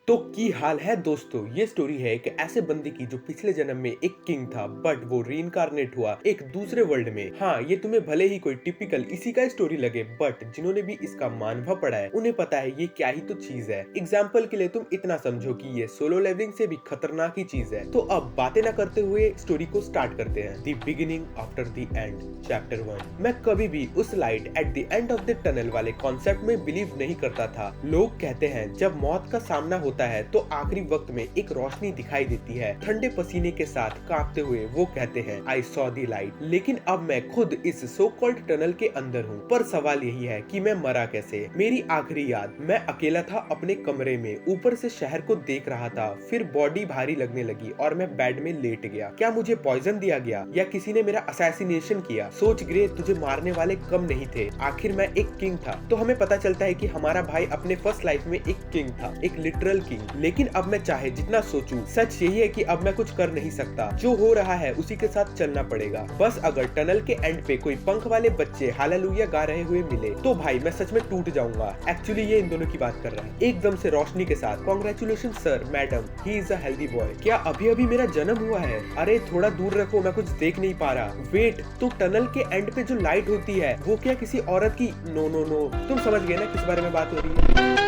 तो की हाल है दोस्तों। ये स्टोरी है एक ऐसे बंदे की जो पिछले जन्म में एक किंग था बट वो रीइंकार्नेट हुआ एक दूसरे वर्ल्ड में। हाँ, ये तुम्हें भले ही कोई टिपिकल इसी का स्टोरी लगे बट जिन्होंने भी इसका मानवा पढ़ा है उन्हें पता है ये क्या ही तो चीज है। एग्जाम्पल के लिए तुम इतना समझो कि ये सोलो लेवलिंग से भी खतरनाक ही चीज है। तो अब बातें ना करते हुए स्टोरी को स्टार्ट करते हैं। The beginning after the end, chapter 1। मैं कभी भी उस light at the end of the tunnel वाले कॉन्सेप्ट में बिलीव नहीं करता था। लोग कहते हैं जब मौत का सामना होता है तो आखिरी वक्त में एक रोशनी दिखाई देती है। ठंडे पसीने के साथ कांपते हुए वो कहते हैं आई सॉ दी लाइट। लेकिन अब मैं खुद इस सो कॉल्ड टनल के अंदर हूँ। पर सवाल यही है कि मैं मरा कैसे। मेरी आखिरी याद, मैं अकेला था अपने कमरे में, ऊपर से शहर को देख रहा था। फिर बॉडी भारी लगने लगी और मैं बेड में लेट गया। क्या मुझे पॉइजन दिया गया या किसी ने मेरा असैसिनेशन किया? सोच ग्रे, तुझे मारने वाले कम नहीं थे। आखिर मैं एक किंग था। तो हमें पता चलता है कि हमारा भाई अपने फर्स्ट लाइफ में एक किंग था, एक लिटरल किंग। लेकिन अब मैं चाहे जितना सोचूं, सच यही है कि अब मैं कुछ कर नहीं सकता। जो हो रहा है उसी के साथ चलना पड़ेगा। बस अगर टनल के एंड पे कोई पंख वाले बच्चे हालेलुया गा रहे हुए मिले तो भाई मैं सच में टूट जाऊंगा। एक्चुअली ये इन दोनों की बात कर रहा है। एकदम से रोशनी के साथ congratulation sir, madam, he is a healthy boy. क्या अभी अभी मेरा जन्म हुआ है? अरे थोड़ा दूर रखो, मैं कुछ देख नहीं पा रहा। वेट, तो टनल के एंड पे जो लाइट होती है वो क्या किसी औरत की? नो नो नो, तुम समझ गए ना किस बारे में बात हो रही है।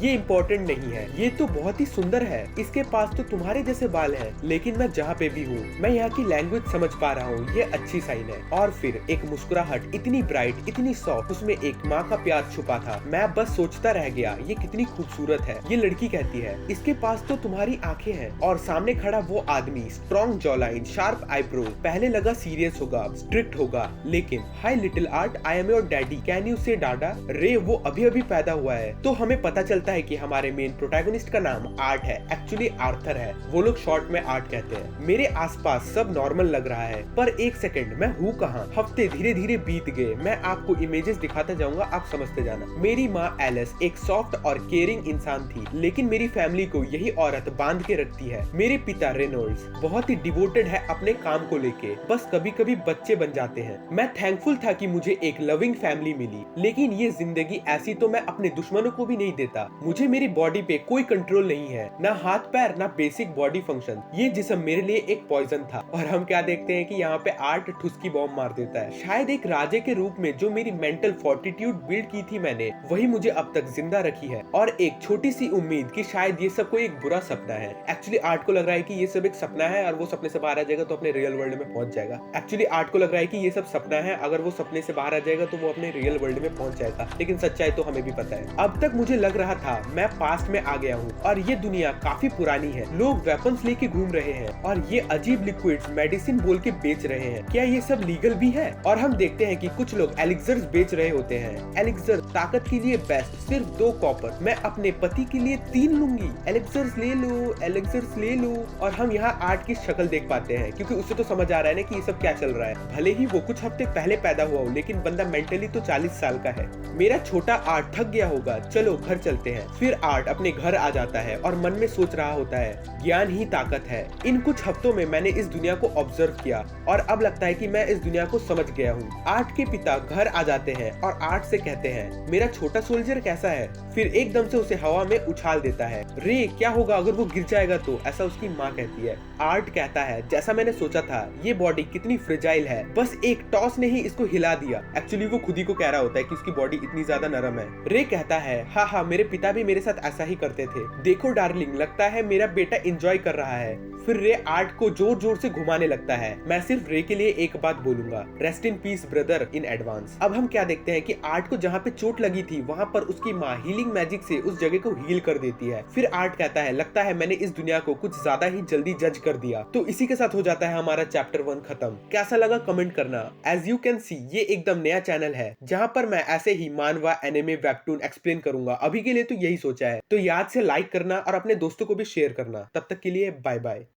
ये इम्पोर्टेंट नहीं है, ये तो बहुत ही सुंदर है। इसके पास तो तुम्हारे जैसे बाल हैं। लेकिन मैं जहाँ पे भी हूँ मैं यहाँ की लैंग्वेज समझ पा रहा हूँ, ये अच्छी साइन है। और फिर एक मुस्कुराहट, इतनी ब्राइट, इतनी सॉफ्ट, उसमें एक माँ का प्यार छुपा था। मैं बस सोचता रह गया, ये कितनी खूबसूरत है। ये लड़की कहती है इसके पास तो तुम्हारी आंखें हैं। और सामने खड़ा वो आदमी, स्ट्रॉन्ग जॉलाइन, शार्प आईब्रो। पहले लगा सीरियस होगा, स्ट्रिक्ट होगा, लेकिन high little art, I am your daddy, can you से डाडा? रे वो अभी अभी पैदा हुआ है। तो हमें पता चलता है कि हमारे मेन प्रोटैगनिस्ट का नाम आर्ट है, एक्चुअली आर्थर है। वो लोग शॉर्ट में आर्ट कहते हैं। मेरे आसपास सब नॉर्मल लग रहा है, पर एक सेकंड, मैं हूँ कहाँ? हफ्ते धीरे धीरे बीत गए। मैं आपको इमेजेस दिखाता जाऊंगा, आप समझते जाना। मेरी माँ एलिस एक सॉफ्ट और केयरिंग इंसान थी, लेकिन मेरी फैमिली को यही औरत बांध के रखती है। मेरे पिता रेनोल्ड्स बहुत ही डिवोटेड है अपने काम को लेके, बस कभी कभी बच्चे बन जाते हैं। मैं थैंकफुल था कि मुझे एक लविंग फैमिली मिली, लेकिन ये जिंदगी ऐसी तो मैं अपने दुश्मनों को भी नहीं देता। मुझे मेरी बॉडी पे कोई कंट्रोल नहीं है, ना हाथ पैर, ना बेसिक बॉडी फंक्शन। ये जिस्म मेरे लिए एक पॉइजन था। और हम क्या देखते हैं कि यहाँ पे आर्ट ठुसकी बॉम्ब मार देता है। शायद एक राजे के रूप में जो मेरी मेंटल फोर्टिट्यूड बिल्ड की थी मैंने, वही मुझे अब तक जिंदा रखी है। और एक छोटी सी उम्मीद कि शायद ये सब कोई एक बुरा सपना है। एक्चुअली आर्ट को लग रहा है कि ये सब एक सपना है और वो सपने से बाहर आ जाएगा तो अपने रियल वर्ल्ड में पहुंच जाएगा। एक्चुअली आर्ट को लग रहा है कि ये सब सपना है, अगर वो सपने से बाहर आ जाएगा तो वो अपने रियल वर्ल्ड में पहुंच जाएगा। लेकिन सच्चाई तो हमें भी पता है। अब तक मुझे लग रहा था मैं पास्ट में आ गया हूँ और ये दुनिया काफी पुरानी है। लोग वेपन्स लेके घूम रहे हैं और ये अजीब लिक्विड्स मेडिसिन बोल के बेच रहे हैं। क्या ये सब लीगल भी है? और हम देखते हैं कि कुछ लोग एलिक्सर्स बेच रहे होते हैं। एलिक्सर ताकत के लिए बेस्ट, सिर्फ 2 कॉपर। मैं अपने पति के लिए 3 लूंगी। एलिक्सर्स ले लो, एलिक्सर्स ले लो। और हम यहाँ आर्ट की शक्ल देख पाते हैं, क्योंकि उसे तो समझ आ रहा है ना कि ये सब क्या चल रहा है। भले ही वो कुछ हफ्ते पहले पैदा हुआ हो, लेकिन बंदा मेंटली तो 40 साल का है। मेरा छोटा आर्ट थक गया होगा, चलो घर चलते हैं। फिर आर्ट अपने घर आ जाता है और मन में सोच रहा होता है ज्ञान ही ताकत है। इन कुछ हफ्तों में मैंने इस दुनिया को ऑब्जर्व किया और अब लगता है कि मैं इस दुनिया को समझ गया हूँ। आर्ट के पिता घर आ जाते हैं और आर्ट से कहते हैं मेरा छोटा सोल्जर कैसा है? फिर एकदम से उसे हवा में उछाल देता है। रे क्या होगा अगर वो गिर जाएगा तो? ऐसा उसकी माँ कहती है। आर्ट कहता है जैसा मैंने सोचा था, ये बॉडी कितनी फ्रेजाइल है, बस एक टॉस ने ही इसको हिला दिया। एक्चुअली वो खुद ही को कह रहा होता है कि उसकी बॉडी इतनी ज्यादा नरम है। रे कहता है हाँ हाँ, मेरे पिता भी मेरे साथ ऐसा ही करते थे। देखो डार्लिंग, लगता है मेरा बेटा एंजॉय कर रहा है। फिर रे आर्ट को जोर जोर से घुमाने लगता है। मैं सिर्फ रे के लिए एक बात बोलूंगा, rest in peace brother in advance. अब हम क्या देखते हैं कि आर्ट को जहाँ पे चोट लगी थी वहाँ पर उसकी माँ हीलिंग मैजिक से उस जगह को हील कर देती है। फिर आर्ट कहता है लगता है मैंने इस दुनिया को कुछ ज्यादा ही जल्दी जज कर दिया। तो इसी के साथ हो जाता है हमारा चैप्टर 1 खत्म। कैसा लगा कमेंट करना। एज यू कैन सी ये एकदम नया चैनल है जहाँ पर मैं ऐसे ही मानवा एनिमे वेबटून एक्सप्लेन करूंगा। अभी के लिए तो यही सोचा है। तो याद से लाइक करना और अपने दोस्तों को भी शेयर करना। तब तक के लिए बाय बाय।